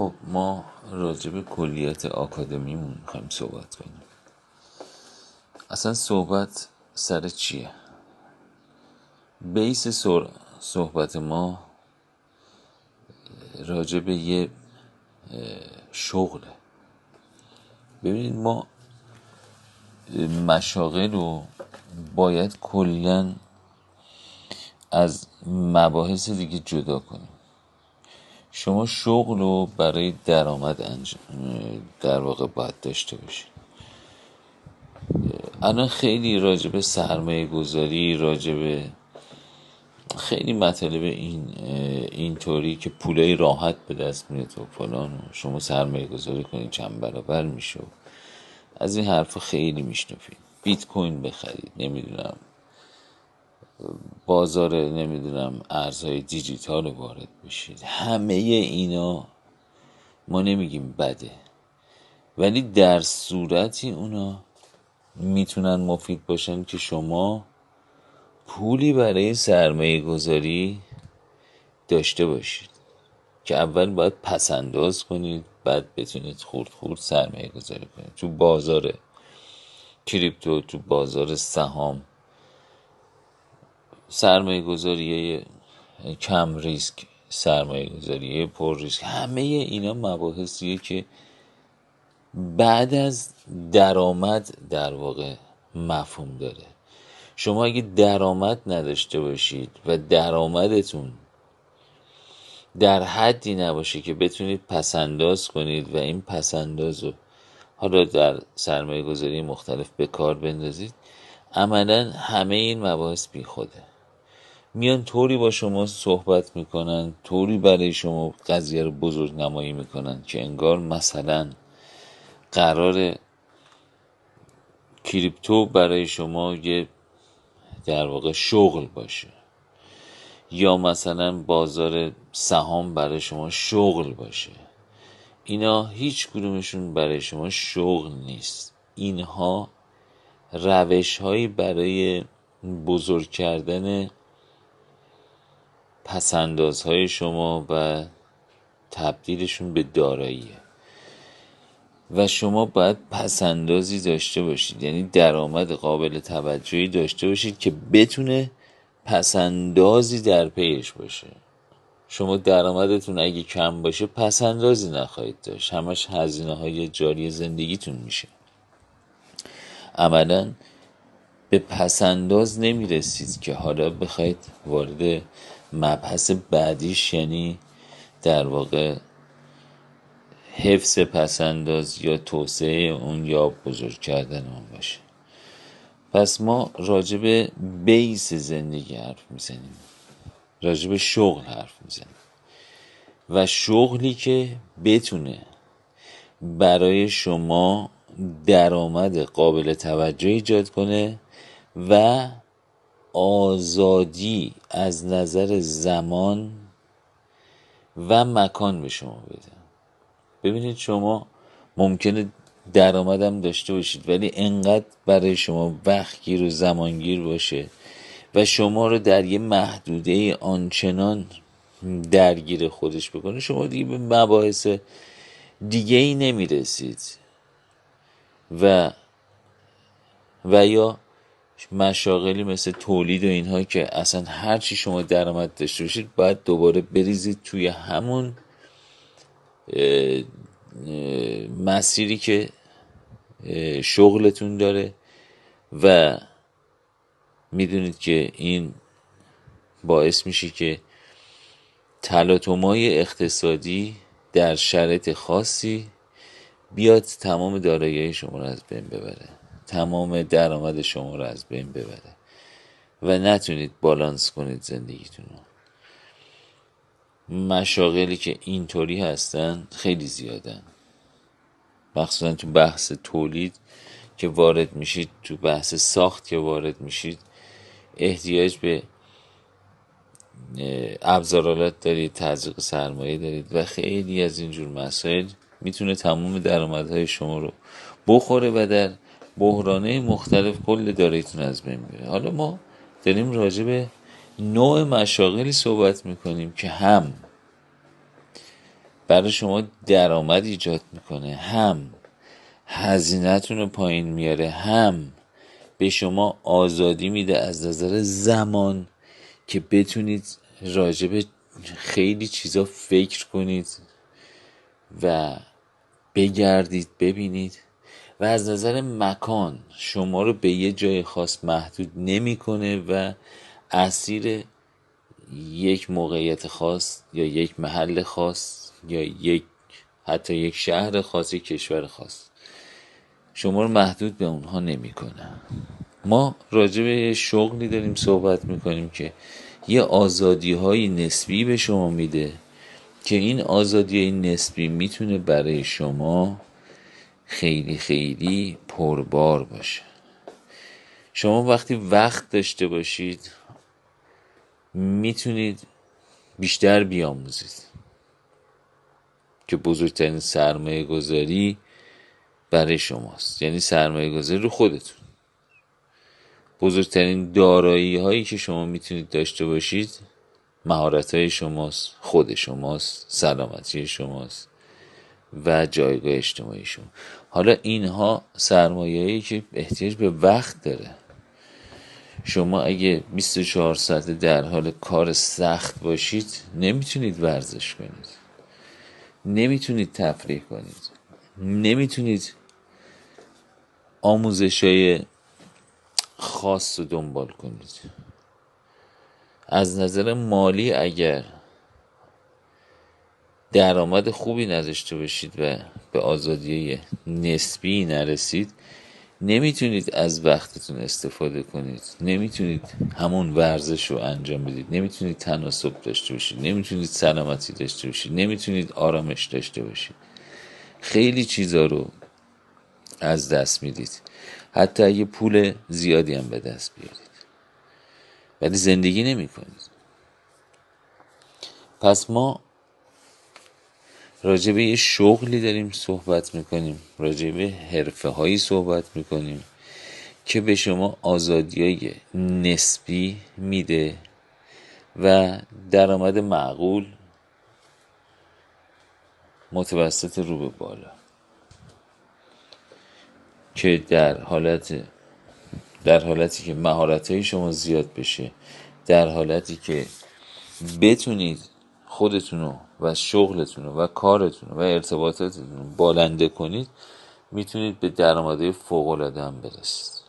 خب ما راجع به کلیت آکادمیمون میخوایم صحبت کنیم. اصلا صحبت سر چیه؟ بیس صحبت ما راجع به یه شغله. ببینید ما مشاغل رو باید کلاً از مباحث دیگه جدا کنیم. شما شغل رو برای درآمد در واقع باید داشته باشید. الان خیلی راجع به سرمایه گذاری، راجع به خیلی مطالب اینطوری که پولای راحت به دست میاد و فلان و شما سرمایه گذاری کنید چند برابر میشه، از این حرفا خیلی میشنفید. بیت کوین بخرید، نمیدونم بازار، نمیدونم ارزهای دیجیتال رو وارد بشید. همه اینا ما نمیگیم بده، ولی در صورتی اونا میتونن مفید باشن که شما پولی برای سرمایه گذاری داشته باشید که اول باید پسنداز کنید، بعد بتونید خورد سرمایه گذاری کنید. تو بازار کریپتو، تو بازار سهام، سرمایه گذاری کم ریسک، سرمایه گذاری پر ریسک، همه اینا مباحثیه که بعد از درآمد در واقع مفهوم داره. شما اگه درآمد نداشته باشید و درآمدتون در حدی نباشه که بتونید پسنداز کنید و این پسنداز رو حالا در سرمایه گذاری مختلف به کار بندازید، عملا همه این مباحث بی خوده. میان طوری با شما صحبت میکنن، طوری برای شما قضیه رو بزرگ نمایی میکنن که انگار مثلا قرار کریپتو برای شما یه در واقع شغل باشه، یا مثلا بازار سهام برای شما شغل باشه. اینا هیچ کدومشون برای شما شغل نیست. اینها روش هایی برای بزرگ کردن پسندازهای شما و تبدیلشون به داراییه و شما باید پسندازی داشته باشید، یعنی درآمد قابل توجهی داشته باشید که بتونه پسندازی در پیش باشه. شما درآمدتون اگه کم باشه پسندازی نخواهید داشت، همش هزینه های جاری زندگیتون میشه. عملا به پسنداز نمیرسید که حالا بخواید وارد مبحث بعدیش، یعنی در واقع حفظ پسنداز یا توسعه اون یا بزرگ کردن اون باشه. پس ما راجع به بیس زندگی حرف میزنیم، راجع به شغل حرف میزنیم و شغلی که بتونه برای شما درآمد قابل توجه ایجاد کنه و آزادی از نظر زمان و مکان به شما بده. ببینید شما ممکنه درآمدم داشته باشید ولی انقدر برای شما وقتگیر و زمانگیر باشه و شما رو در یه محدوده آنچنان درگیر خودش بکنه شما دیگه به مباحث دیگه ای نمی رسید و یا مشاغلی مثل تولید و اینها که اصلا هرچی شما درآمد داشته باشید باید دوباره بریزید توی همون مسیری که شغلتون داره و میدونید که این باعث میشه که تلاطم‌های اقتصادی در شرایط خاصی بیاد تمام دارایی شما رو از بین ببره، تمام درآمد شما رو از بین ببره و نتونید بالانس کنید زندگیتون رو. مشاغلی که اینطوری هستن خیلی زیادن، مخصوصا تو بحث تولید که وارد میشید، تو بحث ساخت که وارد میشید، احتیاج به ابزارالات دارید، تزریق سرمایه دارید و خیلی از اینجور مسائل میتونه تمام درآمدهای شما رو بخوره و در بحرانه مختلف کل داراییتون از بین میره. حالا ما داریم راجع به نوع مشاغلی صحبت میکنیم که هم برای شما درآمد ایجاد میکنه، هم هزینه‌تون رو پایین میاره، هم به شما آزادی میده از نظر زمان که بتونید راجع به خیلی چیزا فکر کنید و بگردید ببینید. و از نظر مکان شما رو به یه جای خاص محدود نمیکنه و اسیر یک موقعیت خاص یا یک محل خاص یا حتی یک شهر خاص، یک کشور خاص شما رو محدود به اونها نمیکنه. ما راجع به شغلی داریم صحبت میکنیم که یه آزادی های نسبی به شما میده که این آزادی نسبی میتونه برای شما خیلی خیلی پربار باشه. شما وقتی وقت داشته باشید میتونید بیشتر بیاموزید که بزرگترین سرمایه گذاری برای شماست، یعنی سرمایه گذاری رو خودتون. بزرگترین دارایی هایی که شما میتونید داشته باشید مهارت های شماست، خود شماست، سلامتی شماست و جایگاه اجتماعی شما. حالا اینها سرمایه‌ای که احتیاج به وقت داره. شما اگه 24 ساعت در حال کار سخت باشید نمیتونید ورزش کنید، نمیتونید تفریح کنید، نمیتونید آموزش‌های خاص رو دنبال کنید. از نظر مالی اگر درآمد خوبی نداشته باشید و به آزادی نسبی نرسید نمیتونید از وقتتون استفاده کنید، نمیتونید همون ورزش رو انجام بدید، نمیتونید تناسب داشته باشید، نمیتونید سلامتی داشته باشید، نمیتونید آرامش داشته باشید. خیلی چیزا رو از دست میدید، حتی اگه پول زیادی هم به دست بیارید ولی زندگی نمی کنید. پس ما راجع به یه شغلی داریم صحبت میکنیم، راجع به حرفه هایی صحبت میکنیم که به شما آزادیای نسبی میده و درآمد معقول متوسط رو به بالا، که در حالتی که مهارت‌های شما زیاد بشه، در حالتی که بتونید خودتونو و شغلتونو و کارتونو و ارتباطاتتونو بالنده کنید میتونید به درآمدهای فوق‌العاده هم برسید.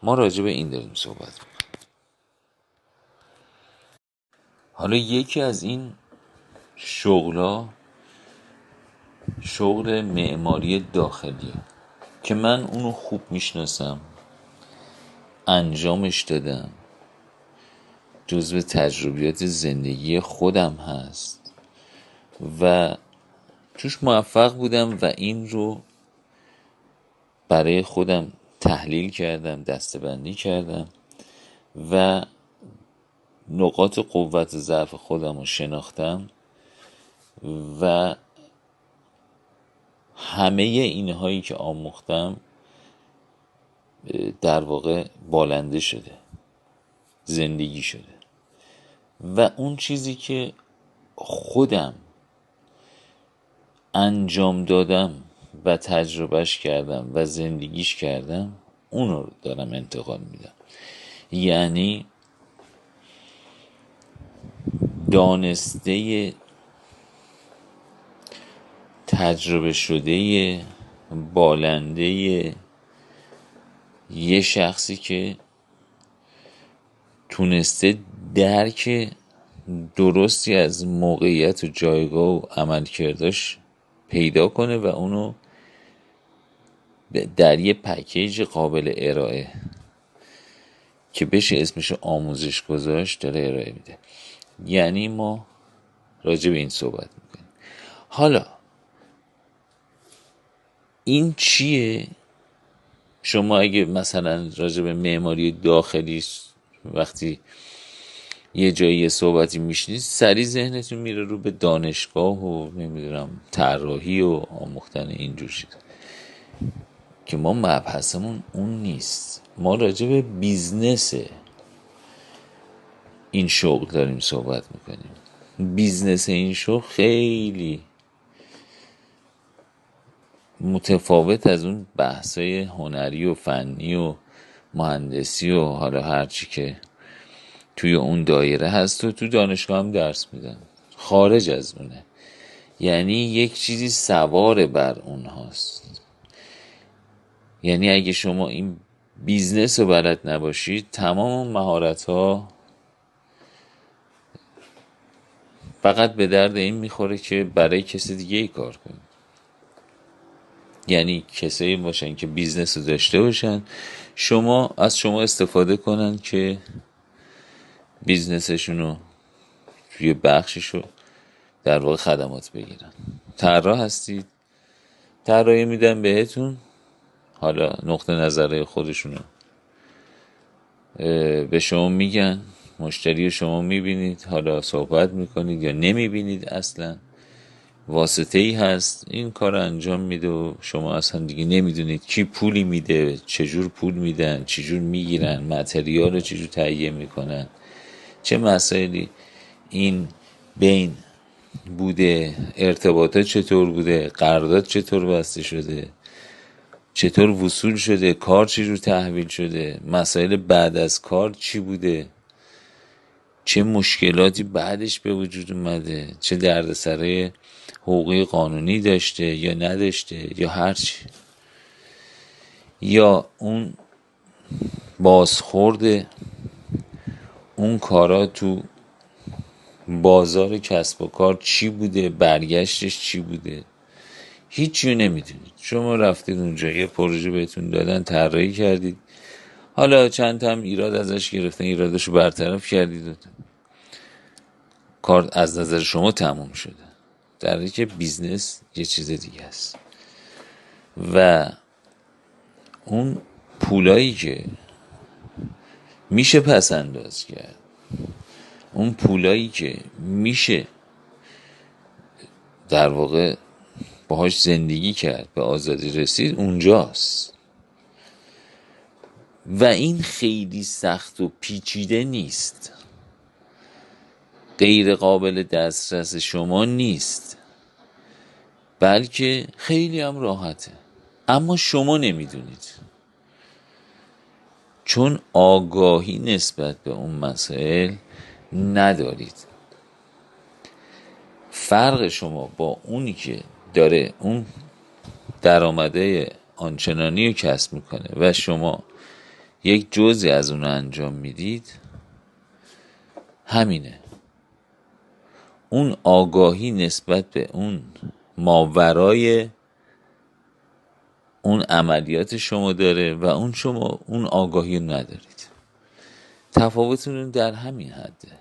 ما راجع به این داریم صحبت میکنیم. حالا یکی از این شغلا شغل معماری داخلیه که من اونو خوب میشناسم، انجامش دادم، جزو تجربیات زندگی خودم هست و توش موفق بودم و این رو برای خودم تحلیل کردم، دسته‌بندی کردم و نقاط قوت و ضعف خودم رو شناختم و همه اینهایی که آموختم در واقع بالنده شده، زندگی شده. و اون چیزی که خودم انجام دادم و تجربهش کردم و زندگیش کردم اون رو دارم انتقال میدم. یعنی دانسته تجربه شده بالنده یه شخصی که تونسته درک درستی از موقعیت و جایگاه و عملکردش پیدا کنه و اونو در یه پکیج قابل ارائه که بشه اسمش آموزش گذاشت داره ارائه میده. یعنی ما راجع به این صحبت میکنیم. حالا این چیه؟ شما اگه مثلا راجع به معماری داخلی وقتی یه جایی یه صحبتی میشنید سریع ذهنتون میره رو به دانشگاه و نمیدونم طراحی و آموختن اینجور چیز که ما مبحثمون اون نیست. ما راجع به بیزنس این شغل داریم صحبت میکنیم. بیزنس این شو خیلی متفاوت از اون بحثای هنری و فنی و مهندسی و حالا هرچی که توی اون دایره هست و تو دانشگاه هم درس میدن، خارج از اونه. یعنی یک چیزی سوار بر اون هاست. یعنی اگه شما این بیزنس رو بلد نباشید، تمام مهارت ها فقط به درد این میخوره که برای کسی دیگه ای کار کنید. یعنی کسایی باشن که بیزنس رو داشته باشن، از شما استفاده کنن که بیزنسشون رو توی بخشش رو در واقع خدمات بگیرن. طراح هستید، طراحی میدن بهتون، حالا نقطه نظره خودشونو به شما میگن، مشتری رو شما میبینید، حالا صحبت میکنید یا نمیبینید، اصلا واسطه ای هست این کار رو انجام میده و شما اصلا دیگه نمیدونید کی پولی میده، چجور پول میدن، چجور میگیرن، متریال رو چجور تهیه میکنن، چه مسائلی این بین بوده، ارتباطات چطور بوده، قرارداد چطور بسته شده، چطور وصول شده، کار چجور تحویل شده، مسائل بعد از کار چی بوده، چه مشکلاتی بعدش به وجود اومده، چه دردسرای حقوقی قانونی داشته یا نداشته یا هرچی، یا اون بازخورد اون کارا تو بازار کسب و کار چی بوده، برگشتش چی بوده. هیچی نمیدونید. شما رفتید اونجا، یه پروژه بهتون دادن، طراحی کردید، حالا چند تا هم ایراد ازش گرفتن، ایرادشو برطرف کردید و کار از نظر شما تموم شده. در حالی که بیزنس یه چیز دیگه است. و اون پولایی که میشه پس انداز کرد، اون پولایی که میشه در واقع باهاش زندگی کرد، به آزادی رسید، اونجاست. و این خیلی سخت و پیچیده نیست، غیر قابل دسترس شما نیست، بلکه خیلی هم راحته. اما شما نمیدونید، چون آگاهی نسبت به اون مسائل ندارید. فرق شما با اونی که داره اون درآمده آنچنانی رو کسب میکنه و شما یک جزئی از اون رو انجام میدید همینه. اون آگاهی نسبت به اون ماورای اون عملیات شما داره و شما اون آگاهی رو ندارید. تفاوتتون در همین حده.